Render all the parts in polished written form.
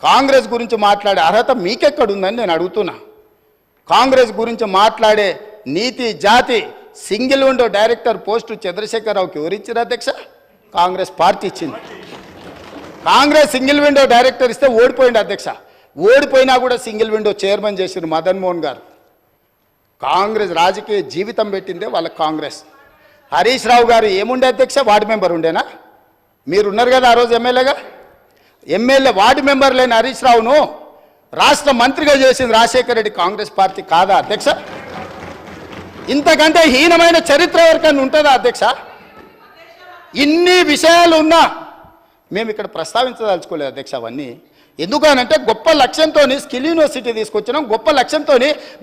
కాంగ్రెస్ గురించి మాట్లాడే అర్హత మీకెక్కడుందని నేను అడుగుతున్నా. కాంగ్రెస్ గురించి మాట్లాడే నీతి జాతి సింగిల్ విండో డైరెక్టర్ పోస్టు చంద్రశేఖరరావుకి ఎవరిచ్చారు అధ్యక్ష? కాంగ్రెస్ పార్టీ ఇచ్చింది. కాంగ్రెస్ సింగిల్ విండో డైరెక్టర్ ఇస్తే ఓడిపోయింది అధ్యక్ష. ఓడిపోయినా కూడా సింగిల్ విండో చైర్మన్ చేసిన మదన్ మోహన్ గారు. కాంగ్రెస్ రాజకీయ జీవితం పెట్టిందే వాళ్ళ కాంగ్రెస్. హరీష్ రావు గారు ఏముండే అధ్యక్ష? వార్డు మెంబర్ ఉండేనా? మీరున్నారు కదా ఆ రోజు ఎమ్మెల్యేగా. ఎమ్మెల్యే వార్డు మెంబర్ లేని హరీష్ రావును రాష్ట్ర మంత్రిగా చేసింది రాజశేఖర రెడ్డి కాంగ్రెస్ పార్టీ కాదా అధ్యక్ష? ఇంతకంటే హీనమైన చరిత్ర ఎవరికైనా ఉంటుందా అధ్యక్ష? ఇన్ని విషయాలు ఉన్నా మేము ఇక్కడ ప్రస్తావించదలుచుకోలేదు అధ్యక్ష. అవన్నీ ఎందుకనంటే గొప్ప లక్ష్యంతో స్కిల్ యూనివర్సిటీ తీసుకొచ్చినాం. గొప్ప లక్ష్యంతో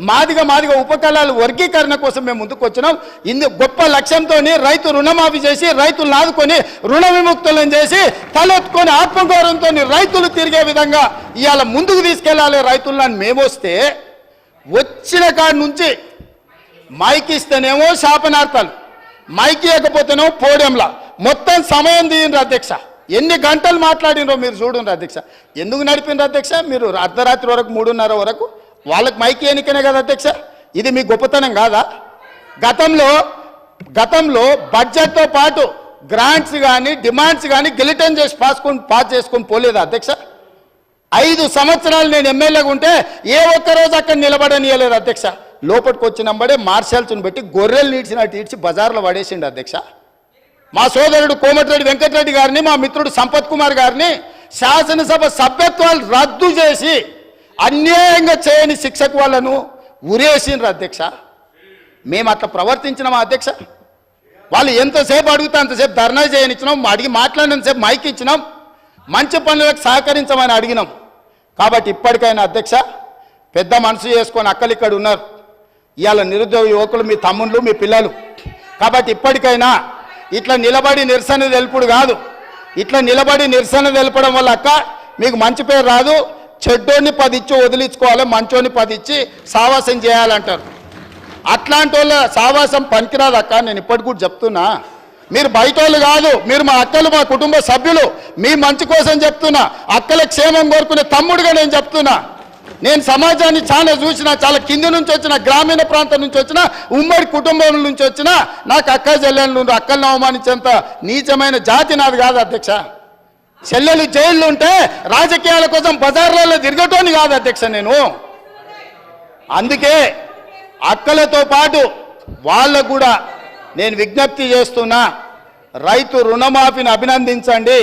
మాదిగ ఉపకళాల వర్గీకరణ కోసం మేము ముందుకు వచ్చినాం. గొప్ప లక్ష్యంతో రైతు రుణమాఫీ చేసి రైతులను ఆదుకొని రుణ విముక్తులను చేసి తలెత్తుకొని ఆత్మగౌరవంతో రైతులు తిరిగే విధంగా ఇవాళ ముందుకు తీసుకెళ్ళాలి రైతులను మేము వస్తే, వచ్చిన కాడి నుంచి మైకి ఇస్తేనేమో శాపనార్థాలు, మైకి ఇవ్వకపోతేనేమో పోడియంలా మొత్తం సమయం తీయండి అధ్యక్ష. ఎన్ని గంటలు మాట్లాడినరో మీరు చూడండి అధ్యక్ష. ఎందుకు నడిపినారు అధ్యక్ష? మీరు అర్ధరాత్రి వరకు 3:30 వరకు వాళ్ళకి మైకి ఎన్నికనే కదా అధ్యక్ష. ఇది మీ గొప్పతనం కాదా? గతంలో బడ్జెట్తో పాటు గ్రాంట్స్ కానీ డిమాండ్స్ కానీ గిలిటన్ చేసి పాస్ చేసుకొని పోలేదా అధ్యక్ష? 5 సంవత్సరాలు నేను ఎమ్మెల్యేగా ఉంటే ఏ ఒక్కరోజు అక్కడ నిలబడనియలేదు అధ్యక్ష. లోపలికి వచ్చినంబడే మార్షల్స్ని పెట్టి గొర్రెలు నీడ్చినట్టు ఈడ్చి బజార్లో పడేసిండు అధ్యక్ష. మా సోదరుడు కోమటిరెడ్డి వెంకటరెడ్డి గారిని, మా మిత్రుడు సంపత్ కుమార్ గారిని శాసనసభ సభ్యత్వాలు రద్దు చేసి అన్యాయంగా చేయని శిక్షకు వాళ్ళను ఉరేసిండ్రు అధ్యక్ష. మేము అట్లా ప్రవర్తించినామా అధ్యక్ష? వాళ్ళు ఎంతసేపు అడిగితే అంతసేపు ధర్నా చేయనిచ్చినాం, అడిగి మాట్లాడినంతసేపు మైక్ ఇచ్చినాం, మంచి పనులకు సహకరించమని అడిగినాం. కాబట్టి ఇప్పటికైనా అధ్యక్ష పెద్ద మనసు చేసుకొని అక్కలు ఇక్కడ ఉన్నారు. ఇవాళ నిరుద్యోగ యువకులు మీ తమ్ముళ్ళు మీ పిల్లలు. కాబట్టి ఇప్పటికైనా ఇట్లా నిలబడి నిరసన తెలుపుడు కాదు. ఇట్లా నిలబడి నిరసన తెలపడం వల్ల అక్క మీకు మంచి పేరు రాదు. చెడ్డోని 10 ఇచ్చి వదిలించుకోవాలి, మంచోని 10 ఇచ్చి సావాసం చేయాలంటారు. అట్లాంటి వాళ్ళ సావాసం పనికిరాదు అక్క. నేను ఇప్పటికి కూడా చెప్తున్నా, మీరు బయట వాళ్ళు కాదు, మీరు మా అక్కలు, మా కుటుంబ సభ్యులు. మీ మంచి కోసం చెప్తున్నా, అక్కల క్షేమం కోరుకునే తమ్ముడుగా నేను చెప్తున్నా. నేను సమాజాన్ని చాలా చూసిన, చాలా కింది నుంచి వచ్చిన, గ్రామీణ ప్రాంతం నుంచి వచ్చిన, ఉమ్మడి కుటుంబం నుంచి వచ్చిన, నాకు అక్క చెల్లెళ్ళు అక్కలను అవమానించేంత నీచమైన జాతి నాది కాదు అధ్యక్ష. చెల్లెలు జైళ్ళు ఉంటే రాజకీయాల కోసం బజార్లలో తిరగటోని కాదు అధ్యక్ష నేను. అందుకే అక్కలతో పాటు వాళ్ళకు కూడా నేను విజ్ఞప్తి చేస్తున్నా, రైతు రుణమాఫీని అభినందించండి.